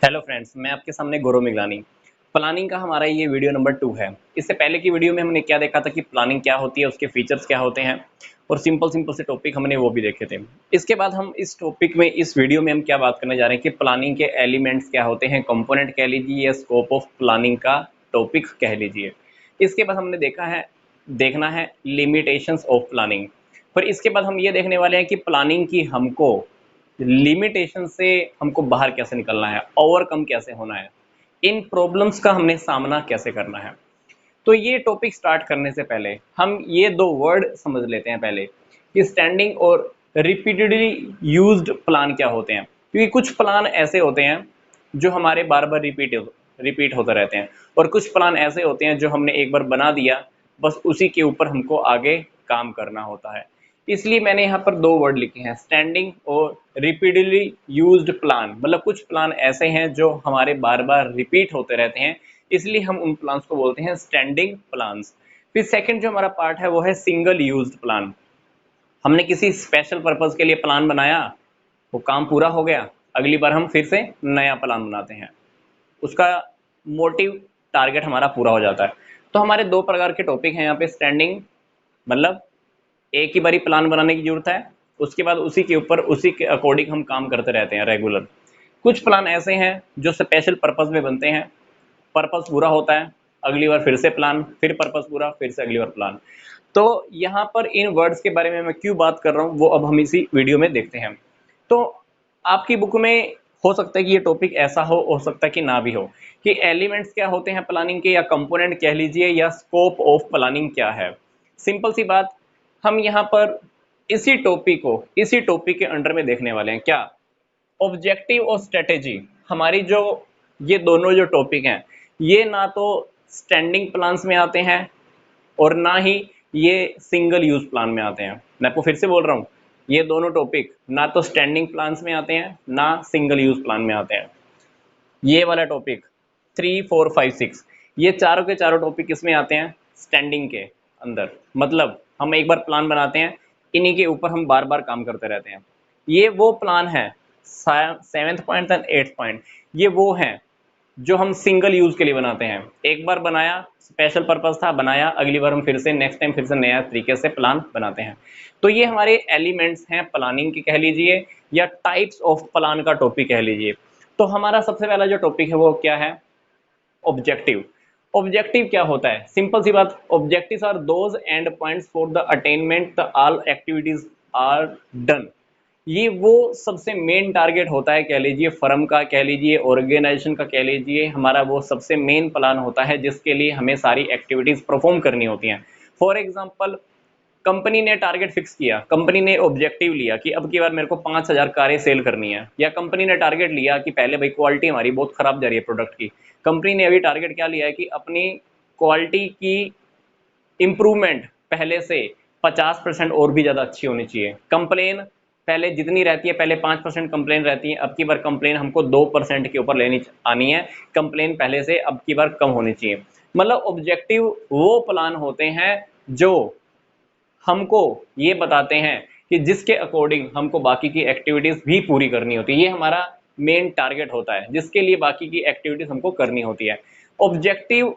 Hello friends, मैं आपके सामने गौरव मिगलानी। प्लानिंग का हमारा ये वीडियो नंबर 2 है। इससे पहले की वीडियो में हमने क्या देखा था कि प्लानिंग क्या होती है, उसके फीचर्स क्या होते हैं और सिंपल सिंपल से टॉपिक हमने वो भी देखे थे। इसके बाद हम इस टॉपिक में इस वीडियो में हम क्या बात करने जा रहे हैं कि प्लानिंग के एलिमेंट्स क्या होते हैं, कंपोनेंट कह लीजिए या स्कोप ऑफ प्लानिंग का टॉपिक कह लीजिए। इसके बाद हमने देखना है लिमिटेशंस ऑफ प्लानिंग। फिर इसके बाद हम ये देखने वाले हैं कि प्लानिंग की हमको लिमिटेशन से हमको बाहर कैसे निकलना है, ओवरकम कैसे होना है, इन प्रॉब्लम्स का हमने सामना कैसे करना है। तो ये टॉपिक स्टार्ट करने से पहले हम ये दो वर्ड समझ लेते हैं पहले कि स्टैंडिंग और रिपीटेडली यूज्ड प्लान क्या होते हैं। क्योंकि कुछ प्लान ऐसे होते हैं जो हमारे बार बार रिपीट होते रहते हैं और कुछ प्लान ऐसे होते हैं जो हमने एक बार बना दिया, बस उसी के ऊपर हमको आगे काम करना होता है। इसलिए मैंने यहाँ पर दो वर्ड लिखे हैं, स्टैंडिंग और रिपीटेडली यूज्ड प्लान। मतलब कुछ प्लान ऐसे हैं जो हमारे बार बार रिपीट होते रहते हैं, इसलिए हम उन प्लान्स को बोलते हैं स्टैंडिंग प्लान्स। फिर सेकंड जो हमारा पार्ट है वो है सिंगल यूज्ड प्लान। हमने किसी स्पेशल पर्पज के लिए प्लान बनाया, वो काम पूरा हो गया, अगली बार हम फिर से नया प्लान बनाते हैं, उसका मोटिव टारगेट हमारा पूरा हो जाता है। तो हमारे दो प्रकार के टॉपिक हैं यहाँ पे। स्टैंडिंग मतलब एक ही बारी प्लान बनाने की जरूरत है, उसके बाद उसी के ऊपर उसी के अकॉर्डिंग हम काम करते रहते हैं रेगुलर। कुछ प्लान ऐसे हैं जो स्पेशल पर्पज में बनते हैं, पर्पज पूरा होता है, अगली बार फिर से प्लान, फिर पर्पज पूरा, फिर से अगली बार प्लान। तो यहाँ पर इन वर्ड्स के बारे में मैं क्यों बात कर रहा हूँ वो अब हम इसी वीडियो में देखते हैं। तो आपकी बुक में हो सकता है कि ये टॉपिक ऐसा हो सकता है कि ना भी हो, कि एलिमेंट्स क्या होते हैं प्लानिंग के, या कंपोनेंट कह लीजिए, या स्कोप ऑफ प्लानिंग क्या है। सिंपल सी बात, हम यहाँ पर इसी टॉपिक के अंडर में देखने वाले हैं। क्या? ऑब्जेक्टिव और स्ट्रेटेजी। हमारी जो ये दोनों जो टॉपिक हैं, ये ना तो स्टैंडिंग प्लान्स में आते हैं और ना ही ये सिंगल यूज प्लान में आते हैं। मैं आपको फिर से बोल रहा हूँ, ये दोनों टॉपिक ना तो स्टैंडिंग प्लान्स में आते हैं ना सिंगल यूज प्लान में आते हैं। ये वाला टॉपिक 3, 4, 5, 6, ये चारों के चारों टॉपिक किसमें आते हैं? स्टैंडिंग के अंदर। मतलब हम एक बार प्लान बनाते हैं, इन्हीं के ऊपर हम बार बार काम करते रहते हैं। ये वो प्लान है, 7th point and 8th point, ये वो हैं जो हम सिंगल यूज के लिए बनाते हैं। एक बार बनाया, स्पेशल पर्पस था, बनाया, अगली बार हम फिर से नेक्स्ट टाइम फिर से नया तरीके से प्लान बनाते हैं। तो ये हमारे एलिमेंट्स हैं प्लानिंग के कह लीजिए, या टाइप्स ऑफ प्लान का टॉपिक कह लीजिए। तो हमारा सबसे पहला जो टॉपिक है वो क्या है? ऑब्जेक्टिव। ऑब्जेक्टिव क्या होता है? सिंपल सी बात, objectives are those end points for the attainment the all activities are done. ये वो सबसे मेन टारगेट होता है, कह लीजिए फर्म का, कह लीजिए ऑर्गेनाइजेशन का, कह लीजिए हमारा वो सबसे मेन प्लान होता है जिसके लिए हमें सारी एक्टिविटीज परफॉर्म करनी होती हैं। फॉर एग्जांपल, कंपनी ने टारगेट फिक्स किया, कंपनी ने ऑब्जेक्टिव लिया कि अब की बार मेरे को 5000 कारें सेल करनी है, या कंपनी ने टारगेट लिया कि पहले भाई क्वालिटी हमारी बहुत खराब जा रही है प्रोडक्ट की, कंपनी ने अभी टारगेट क्या लिया है कि अपनी क्वालिटी की इंप्रूवमेंट पहले से 50% और भी ज़्यादा अच्छी होनी चाहिए। कंप्लेन पहले जितनी रहती है, पहले 5% कंप्लेन रहती है, अब की बार कंप्लेन हमको 2% के ऊपर लेनी आनी है, कंप्लेन पहले से अब की बार कम होनी चाहिए। मतलब ऑब्जेक्टिव वो प्लान होते हैं जो हमको ये बताते हैं कि जिसके अकॉर्डिंग हमको बाकी की एक्टिविटीज भी पूरी करनी होती है। ये हमारा मेन टारगेट होता है जिसके लिए बाकी की एक्टिविटीज हमको करनी होती है। ऑब्जेक्टिव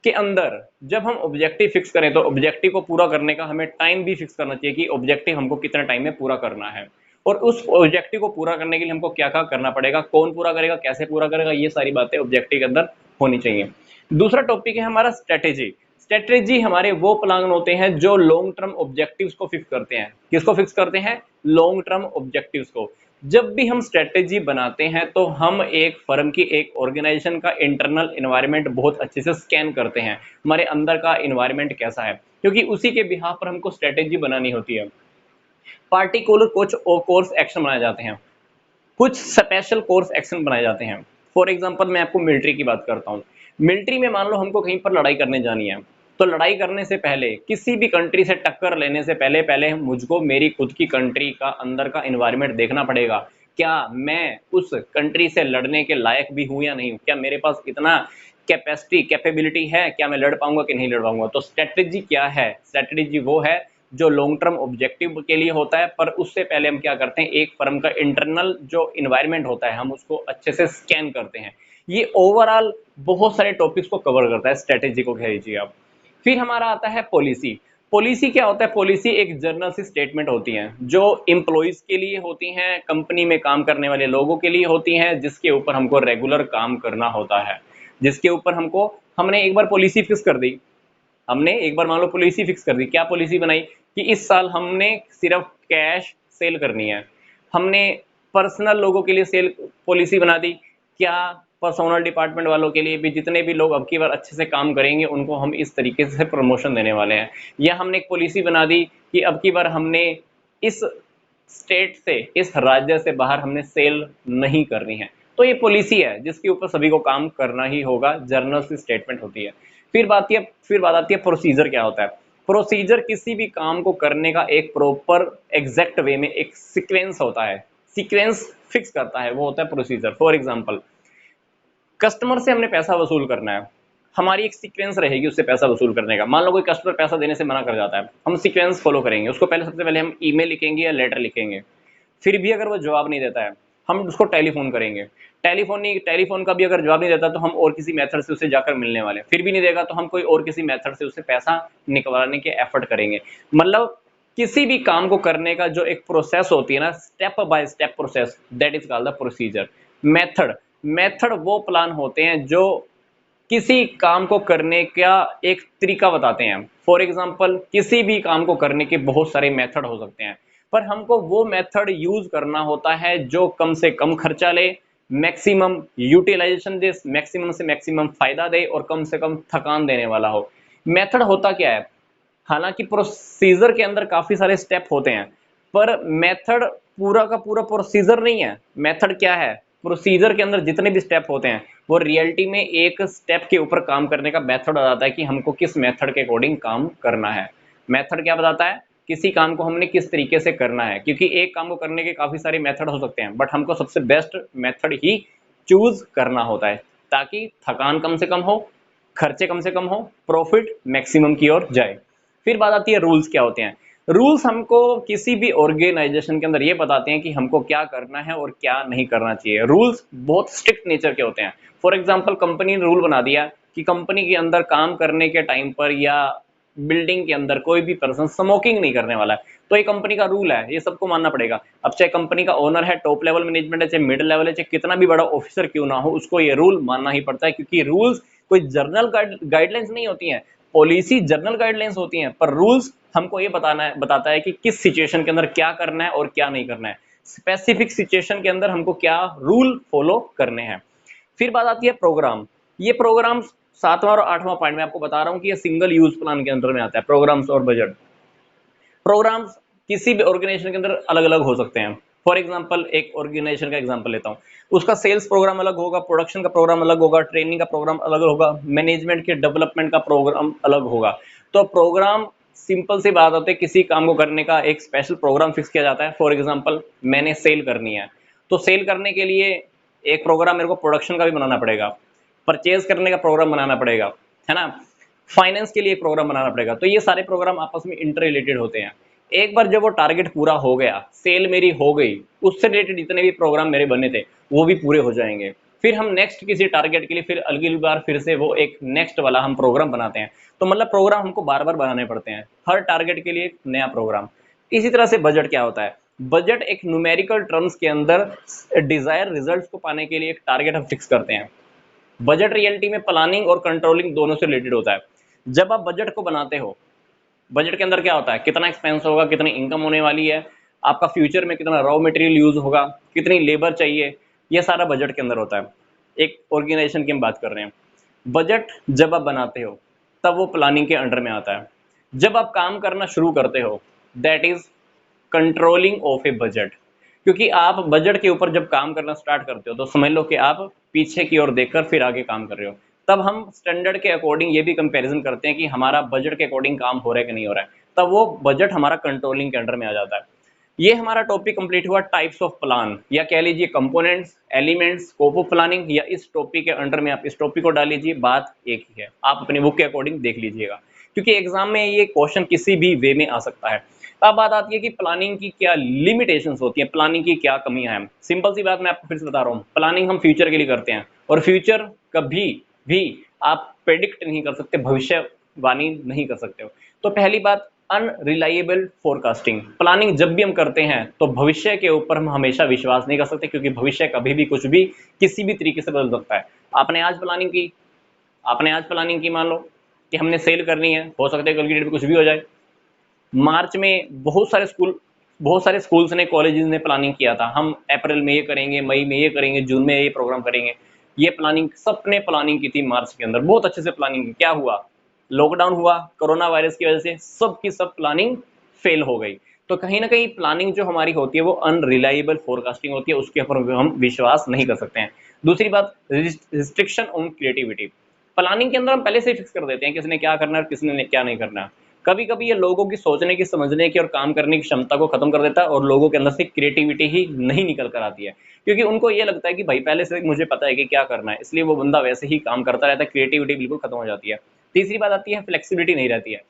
के अंदर जब हम ऑब्जेक्टिव फिक्स करें तो ऑब्जेक्टिव को पूरा करने का हमें टाइम भी फिक्स करना चाहिए कि ऑब्जेक्टिव हमको कितना टाइम में पूरा करना है, और उस ऑब्जेक्टिव को पूरा करने के लिए हमको क्या क्या करना पड़ेगा, कौन पूरा करेगा, कैसे पूरा करेगा, ये सारी बातें ऑब्जेक्टिव के अंदर होनी चाहिए। दूसरा टॉपिक है हमारा स्ट्रेटेजी। स्ट्रेटेजी हमारे वो प्लान होते हैं जो लॉन्ग टर्म ऑब्जेक्टिव्स को फिक्स करते हैं। किसको फिक्स करते हैं? लॉन्ग टर्म ऑब्जेक्टिव्स को। जब भी हम स्ट्रेटेजी बनाते हैं तो हम एक फर्म की, एक ऑर्गेनाइजेशन का इंटरनल एनवायरनमेंट बहुत अच्छे से स्कैन करते हैं, हमारे अंदर का एनवायरनमेंट कैसा है, क्योंकि उसी के बिहाफ पर हमको स्ट्रेटेजी बनानी होती है। पार्टिकुलर कुछ कोर्स एक्शन बनाए जाते हैं, कुछ स्पेशल कोर्स एक्शन बनाए जाते हैं। फॉर एग्जांपल मैं आपको मिलिट्री की बात करता हूँ। मिलिट्री में मान लो हमको कहीं पर लड़ाई करने जानी है, तो लड़ाई करने से पहले, किसी भी कंट्री से टक्कर लेने से पहले पहले मुझको मेरी खुद की कंट्री का अंदर का एनवायरनमेंट देखना पड़ेगा। क्या मैं उस कंट्री से लड़ने के लायक भी हूँ या नहीं हूँ, क्या मेरे पास इतना कैपेसिटी कैपेबिलिटी है, क्या मैं लड़ पाऊंगा कि नहीं लड़ पाऊंगा। तो स्ट्रेटजी क्या है? स्ट्रेटजी वो है जो लॉन्ग टर्म ऑब्जेक्टिव के लिए होता है, पर उससे पहले हम क्या करते हैं, एक फर्म का इंटरनल जो इन्वायरमेंट होता है हम उसको अच्छे से स्कैन करते हैं। ये ओवरऑल बहुत सारे टॉपिक्स को कवर करता है, स्ट्रेटेजी को कह लीजिए आप। फिर हमारा आता है पॉलिसी। पॉलिसी क्या होता है? पॉलिसी एक जर्नल सी स्टेटमेंट होती हैं जो एम्प्लॉइज के लिए होती हैं, कंपनी में काम करने वाले लोगों के लिए होती हैं, जिसके ऊपर हमको रेगुलर काम करना होता है, जिसके ऊपर हमने एक बार पॉलिसी फिक्स कर दी। हमने एक बार मान लो पॉलिसी फिक्स कर दी, क्या पॉलिसी बनाई कि इस साल हमने सिर्फ कैश सेल करनी है। हमने पर्सनल लोगों के लिए सेल पॉलिसी बना दी, क्या पर्सनल डिपार्टमेंट वालों के लिए भी जितने भी लोग अब की बार अच्छे से काम करेंगे उनको हम इस तरीके से प्रमोशन देने वाले हैं। या हमने एक पॉलिसी बना दी कि अब की बार हमने इस स्टेट से, इस राज्य से बाहर हमने सेल नहीं करनी है। तो ये पॉलिसी है जिसके ऊपर सभी को काम करना ही होगा, जर्नल सी स्टेटमेंट होती है। फिर बात आती है प्रोसीजर क्या होता है। प्रोसीजर किसी भी काम को करने का एक प्रॉपर एग्जैक्ट वे में एक सीक्वेंस होता है, सीक्वेंस फिक्स करता है, वो होता है प्रोसीजर। फॉर एग्जांपल, कस्टमर से हमने पैसा वसूल करना है, हमारी एक सीक्वेंस रहेगी उससे पैसा वसूल करने का। मान लो कोई कस्टमर पैसा देने से मना कर जाता है, हम सीक्वेंस फॉलो करेंगे। उसको पहले, सबसे पहले हम ईमेल लिखेंगे या लेटर लिखेंगे। फिर भी अगर वो जवाब नहीं देता है, हम उसको टेलीफोन करेंगे। टेलीफोन का भी अगर जवाब नहीं देता तो हम और किसी मेथड से उसे जाकर मिलने वाले। फिर भी नहीं देगा तो हम कोई और किसी मेथड से उससे पैसा निकलवाने के एफर्ट करेंगे। मतलब किसी भी काम को करने का जो एक प्रोसेस होती है ना, step by step process, that is called the procedure. Method वो प्लान होते हैं जो किसी काम को करने का एक तरीका बताते हैं। फॉर एग्जाम्पल, किसी भी काम को करने के बहुत सारे मेथड हो सकते हैं, पर हमको वो मेथड यूज करना होता है जो कम से कम खर्चा ले, मैक्सिमम यूटिलाइजेशन दे, मैक्सिमम से मैक्सिमम फायदा दे और कम से कम थकान देने वाला हो। मेथड होता क्या है? हालांकि प्रोसीजर के अंदर काफी सारे स्टेप होते हैं, पर मेथड पूरा का पूरा प्रोसीजर नहीं है। मेथड क्या है? प्रोसीजर के अंदर जितने भी स्टेप होते हैं वो रियलिटी में एक स्टेप के ऊपर काम करने का मेथड बताता है कि हमको किस मेथड के अकॉर्डिंग काम करना है। मेथड क्या बताता है? किसी काम को हमने किस तरीके से करना है, क्योंकि एक काम को करने के काफी सारे मेथड हो सकते हैं, बट हमको सबसे बेस्ट मेथड ही चूज करना होता है ताकि थकान कम से कम हो, खर्चे कम से कम हो, प्रॉफिट मैक्सिमम की ओर जाए। फिर बात आती है रूल्स क्या होते हैं। रूल्स हमको किसी भी ऑर्गेनाइजेशन के अंदर ये बताते हैं कि हमको क्या करना है और क्या नहीं करना चाहिए। रूल्स बहुत स्ट्रिक्ट नेचर के होते हैं। फॉर एग्जांपल, कंपनी ने रूल बना दिया कि कंपनी के अंदर काम करने के टाइम पर या बिल्डिंग के अंदर कोई भी पर्सन स्मोकिंग नहीं करने वाला है, तो ये कंपनी का रूल है, ये सबको मानना पड़ेगा। अब चाहे कंपनी का ओनर है, टॉप लेवल मैनेजमेंट है, चाहे मिडिल लेवल है, चाहे कितना भी बड़ा ऑफिसर क्यों ना हो, उसको ये रूल मानना ही पड़ता है, क्योंकि रूल्स कोई जर्नल गाइडलाइंस नहीं होती हैं। पॉलिसी जर्नल गाइडलाइंस होती हैं, पर रूल्स हमको ये बताता है कि किस सिचुएशन के अंदर क्या करना है और क्या नहीं करना है, स्पेसिफिक सिचुएशन के अंदर हमको क्या रूल फॉलो करने हैं। फिर बात आती है प्रोग्राम। ये प्रोग्राम 7वां और 8वां पॉइंट में आपको बता रहा हूं कि ये सिंगल यूज प्लान के अंदर में आता है, प्रोग्राम्स और बजट। प्रोग्राम्स किसी भी ऑर्गेनाइजेशन के अंदर अलग अलग हो सकते हैं। फॉर एग्जांपल, एक ऑर्गेनाइजेशन का एग्जांपल लेता हूं, उसका सेल्स प्रोग्राम अलग होगा, प्रोडक्शन का प्रोग्राम अलग होगा, ट्रेनिंग का प्रोग्राम अलग होगा, मैनेजमेंट के डेवलपमेंट का प्रोग्राम अलग होगा। तो प्रोग्राम, सिंपल सी बात होती है, किसी काम को करने का एक स्पेशल प्रोग्राम फिक्स किया जाता है। फॉर एग्जांपल, मैंने सेल करनी है, तो सेल करने के लिए एक प्रोग्राम मेरे को प्रोडक्शन का भी बनाना पड़ेगा, परचेज करने का प्रोग्राम बनाना पड़ेगा, है ना, फाइनेंस के लिए एक प्रोग्राम बनाना पड़ेगा। तो ये सारे प्रोग्राम आपस में इंटर रिलेटेड होते हैं। एक बार जब वो टारगेट पूरा हो गया, सेल मेरी हो गई, उससे रिलेटेड जितने भी प्रोग्राम मेरे बने थे वो भी पूरे हो जाएंगे। फिर हम नेक्स्ट किसी टारगेट के लिए फिर अगली बार फिर से वो एक नेक्स्ट वाला हम प्रोग्राम बनाते हैं। तो मतलब प्रोग्राम हमको बार बार बनाने पड़ते हैं, हर टारगेट के लिए एक नया प्रोग्राम। इसी तरह से बजट क्या होता है? बजट एक न्यूमेरिकल टर्म्स के अंदर डिजायर रिजल्ट्स को पाने के लिए एक टारगेट हम फिक्स करते हैं। बजट रियलिटी में प्लानिंग और कंट्रोलिंग दोनों से रिलेटेड होता है। जब आप बजट को बनाते हो, बजट के अंदर क्या होता है? कितना एक्सपेंस होगा, कितनी इनकम होने वाली है, आपका फ्यूचर में कितना रॉ मटेरियल यूज होगा, कितनी लेबर चाहिए, ये सारा बजट के अंदर होता है। एक ऑर्गेनाइजेशन की हम बात कर रहे हैं। बजट जब आप बनाते हो तब वो प्लानिंग के अंडर में आता है। जब आप काम करना शुरू करते हो, that is controlling of A budget. क्योंकि आप बजट के ऊपर जब काम करना स्टार्ट करते हो तो समझ लो कि आप पीछे की ओर देखकर फिर आगे काम कर रहे हो। तब हम स्टैंडर्ड के अकॉर्डिंग ये भी कंपैरिजन करते हैं कि हमारा बजट के अकॉर्डिंग काम हो रहा है कि नहीं हो रहा है, तब वो बजट हमारा कंट्रोलिंग के अंडर में आ जाता है। ये हमारा टॉपिक कंप्लीट हुआ टाइप्स ऑफ प्लान, या कह लीजिए components, elements, scope of planning, या इस टॉपिक के अंडर में आप इस टॉपिक को डाल लीजिए, बात एक ही है, आप अपनी बुक के अकॉर्डिंग देख लीजिएगा। क्योंकि एग्जाम में ये क्वेश्चन किसी भी वे में आ सकता है। अब बात आती है कि प्लानिंग की क्या लिमिटेशंस होती हैं, प्लानिंग की क्या कमियां हैं। सिंपल सी बात मैं आपको फिर से बता रहा हूँ, प्लानिंग हम फ्यूचर के लिए करते हैं और फ्यूचर कभी भी आप प्रेडिक्ट नहीं कर सकते, भविष्यवाणी नहीं कर सकते हो। तो पहली बात, अनरिलायबल फोरकास्टिंग। प्लानिंग जब भी हम करते हैं तो भविष्य के ऊपर हम हमेशा विश्वास नहीं कर सकते, क्योंकि भविष्य कभी भी कुछ भी किसी भी तरीके से बदल सकता है। आपने आज प्लानिंग की, मान लो कि हमने सेल करनी है, हो सकता है कल की डेट में कुछ भी हो जाए। मार्च में बहुत सारे स्कूल्स ने, कॉलेजेस ने प्लानिंग किया था, हम अप्रैल में ये करेंगे, मई में ये करेंगे, जून में ये प्रोग्राम करेंगे। ये प्लानिंग सबने प्लानिंग की थी मार्च के अंदर, बहुत अच्छे से प्लानिंग की। क्या हुआ, लॉकडाउन हुआ कोरोना वायरस की वजह से, सब की सब प्लानिंग फेल हो गई। तो कहीं ना कहीं प्लानिंग जो हमारी होती है वो अनरिलायबल फोरकास्टिंग होती है, उसके ऊपर हम विश्वास नहीं कर सकते हैं। दूसरी बात, रिस्ट्रिक्शन ऑन क्रिएटिविटी। प्लानिंग के अंदर हम पहले से फिक्स कर देते हैं किसने क्या करना है और किसने क्या नहीं करना। कभी कभी ये लोगों की सोचने की, समझने की और काम करने की क्षमता को खत्म कर देता है और लोगों के अंदर से क्रिएटिविटी ही नहीं निकल कर आती है, क्योंकि उनको ये लगता है कि भाई पहले से मुझे पता है कि क्या करना है, इसलिए वो बंदा वैसे ही काम करता रहता है, क्रिएटिविटी बिल्कुल खत्म हो जाती है। तीसरी बात आती है, फ्लेक्सिबिलिटी नहीं रहती है।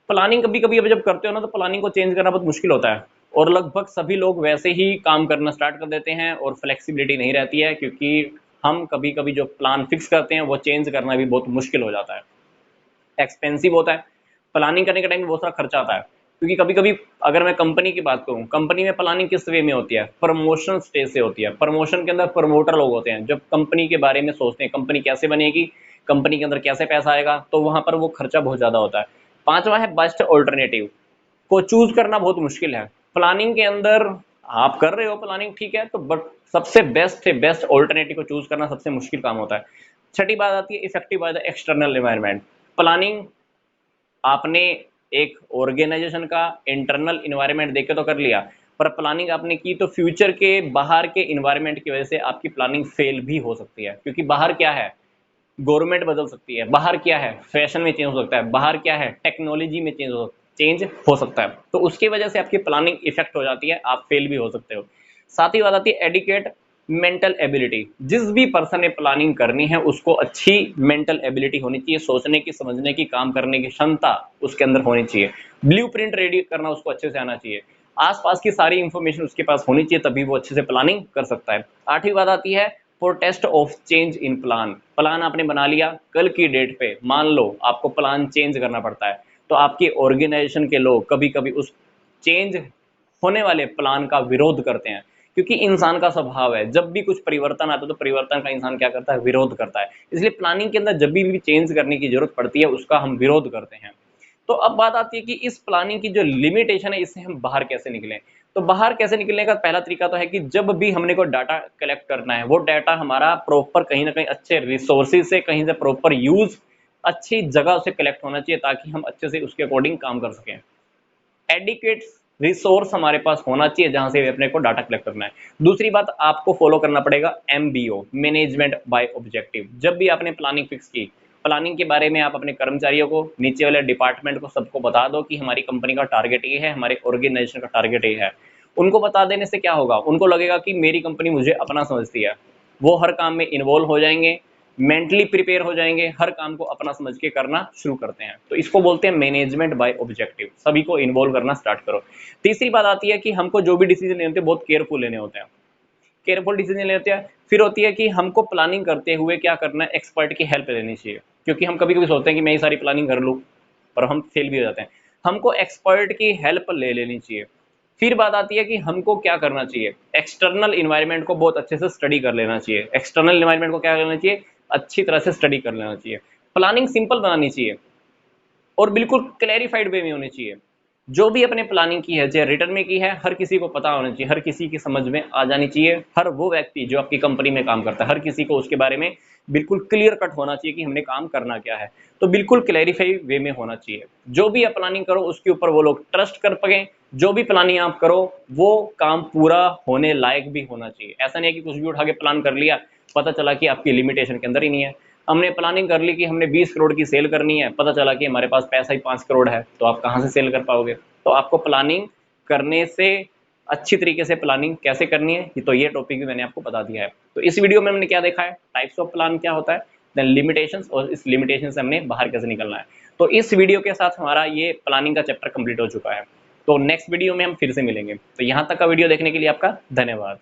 प्लानिंग कभी कभी अब जब करते हो ना, तो प्लानिंग को चेंज करना बहुत मुश्किल होता है और लगभग सभी लोग वैसे ही काम करना स्टार्ट कर देते हैं और फ्लेक्सिबिलिटी नहीं रहती है, क्योंकि हम कभी कभी जो प्लान फिक्स करते हैं वो चेंज करना भी बहुत मुश्किल हो जाता है, एक्सपेंसिव होता है। प्लानिंग करने के टाइम में बहुत सारा खर्चा आता है, क्योंकि कभी कभी अगर मैं कंपनी की बात करूं, कंपनी में प्लानिंग किस वे में होती है, प्रमोशन स्टेज से होती है। प्रमोशन के अंदर प्रमोटर लोग होते हैं, जब कंपनी के बारे में सोचते हैं, कंपनी कैसे बनेगी, कंपनी के अंदर कैसे पैसा आएगा, तो वहां पर वो खर्चा बहुत ज्यादा होता है। पांचवा है बेस्ट ऑल्टरनेटिव, को चूज करना बहुत मुश्किल है प्लानिंग के अंदर। आप कर रहे हो प्लानिंग, ठीक है, तो बट सबसे बेस्ट से बेस्ट ऑल्टरनेटिव को चूज करना सबसे मुश्किल काम होता है। छठी बात आती है effective by the external environment. Planning आपने एक ऑर्गेनाइजेशन का इंटरनल इन्वायरमेंट देख के तो कर लिया, पर प्लानिंग आपने की तो फ्यूचर के बाहर के इन्वायरमेंट की वजह से आपकी प्लानिंग फेल भी हो सकती है, क्योंकि बाहर क्या है, गवर्नमेंट बदल सकती है, बाहर क्या है, फैशन में चेंज हो सकता है, बाहर क्या है, टेक्नोलॉजी में चेंज हो सकता है, तो उसकी वजह से आपकी प्लानिंग इफेक्ट हो जाती है, आप फेल भी हो सकते हो। साथ ही बात आती है एडिकेट मेंटल एबिलिटी। जिस भी पर्सन ने प्लानिंग करनी है उसको अच्छी मेंटल एबिलिटी होनी चाहिए, सोचने की, समझने की, काम करने की क्षमता उसके अंदर होनी चाहिए। ब्लूप्रिंट रेडी करना उसको अच्छे से आना चाहिए, आसपास की सारी इंफॉर्मेशन उसके पास होनी चाहिए, तभी वो अच्छे से प्लानिंग कर सकता है। आठवीं बात आती है protest of change in plan. Plan आपने बना लिया, कल की डेट पे मान लो आपको प्लान चेंज करना पड़ता है, तो आपकी ऑर्गेनाइजेशन के लोग कभी कभी उस चेंज होने वाले प्लान का विरोध करते हैं, क्योंकि इंसान का स्वभाव है, जब भी कुछ परिवर्तन आता है तो परिवर्तन का इंसान क्या करता है, विरोध करता है। इसलिए प्लानिंग के अंदर जब भी चेंज करने की जरूरत पड़ती है उसका हम विरोध करते हैं। तो अब बात आती है कि इस प्लानिंग की जो लिमिटेशन है इससे हम बाहर कैसे निकलें। तो बाहर कैसे निकलने का पहला तरीका तो है कि जब भी हमने कोई डाटा कलेक्ट करना है, वो डाटा हमारा प्रॉपर कहीं ना कहीं अच्छे रिसोर्सेज से, कहीं से प्रॉपर यूज, अच्छी जगह से कलेक्ट होना चाहिए, ताकि हम अच्छे से उसके अकॉर्डिंग काम कर सकें। एडिकेट रिसोर्स हमारे पास होना चाहिए जहां से अपने को डाटा कलेक्ट करना है। दूसरी बात, आपको फॉलो करना पड़ेगा MBO, मैनेजमेंट बाय ऑब्जेक्टिव। जब भी आपने प्लानिंग फिक्स की, प्लानिंग के बारे में आप अपने कर्मचारियों को, नीचे वाले डिपार्टमेंट को, सबको बता दो कि हमारी कंपनी का टारगेट ये है, हमारे ऑर्गेनाइजेशन का टारगेट ये है। उनको बता देने से क्या होगा, उनको लगेगा कि मेरी कंपनी मुझे अपना समझती है, वो हर काम में इन्वॉल्व हो जाएंगे, मेंटली प्रिपेयर हो जाएंगे, हर काम को अपना समझ के करना शुरू करते हैं। तो इसको बोलते हैं मैनेजमेंट बाय ऑब्जेक्टिव, सभी को इन्वॉल्व करना स्टार्ट करो। तीसरी बात आती है कि हमको जो भी डिसीजन लेने होते हैं बहुत केयरफुल लेने होते हैं, केयरफुल डिसीजन लेने होते हैं। फिर होती है कि हमको प्लानिंग करते हुए क्या करना है, एक्सपर्ट की हेल्प लेनी चाहिए, क्योंकि हम कभी कभी सोचते हैं कि मैं ही सारी प्लानिंग कर लूँ, पर हम फेल भी हो जाते हैं। हमको एक्सपर्ट की हेल्प ले लेनी चाहिए। फिर बात आती है कि हमको क्या करना चाहिए, एक्सटर्नल इन्वायरमेंट को बहुत अच्छे से स्टडी कर लेना चाहिए। एक्सटर्नल इन्वायरमेंट को क्या करना चाहिए, अच्छी तरह से स्टडी कर लेना चाहिए। प्लानिंग सिंपल बनानी चाहिए और बिल्कुल क्लैरिफाइड वे में होनी चाहिए। जो भी अपने प्लानिंग की है, चाहे रिटर्न में की है, हर किसी को पता होना चाहिए, हर किसी की समझ में आ जानी चाहिए। हर वो व्यक्ति जो आपकी कंपनी में काम करता है, हर किसी को उसके बारे में बिल्कुल क्लियर कट होना चाहिए कि हमने काम करना क्या है। तो बिल्कुल क्लैरिफाई वे में होना चाहिए। जो भी आप प्लानिंग करो उसके ऊपर वो लोग ट्रस्ट कर पाए, जो भी प्लानिंग आप करो वो काम पूरा होने लायक भी होना चाहिए। ऐसा नहीं है कि कुछ भी उठा के प्लान कर लिया, पता चला कि आपकी लिमिटेशन के अंदर ही नहीं है। हमने प्लानिंग कर ली कि हमने 20 करोड़ की सेल करनी है, पता चला कि हमारे पास पैसा ही 5 करोड़ है, तो आप कहाँ से सेल कर पाओगे। तो आपको प्लानिंग करने से, अच्छी तरीके से प्लानिंग कैसे करनी है, तो ये टॉपिक भी मैंने आपको बता दिया है। तो इस वीडियो में हमने क्या देखा है, टाइप्स ऑफ प्लान क्या होता है, देन लिमिटेशंस, और इस लिमिटेशन से हमने बाहर कैसे निकलना है। तो इस वीडियो के साथ हमारा ये प्लानिंग का चैप्टर कंप्लीट हो चुका है। तो नेक्स्ट वीडियो में हम फिर से मिलेंगे। तो यहाँ तक का वीडियो देखने के लिए आपका धन्यवाद।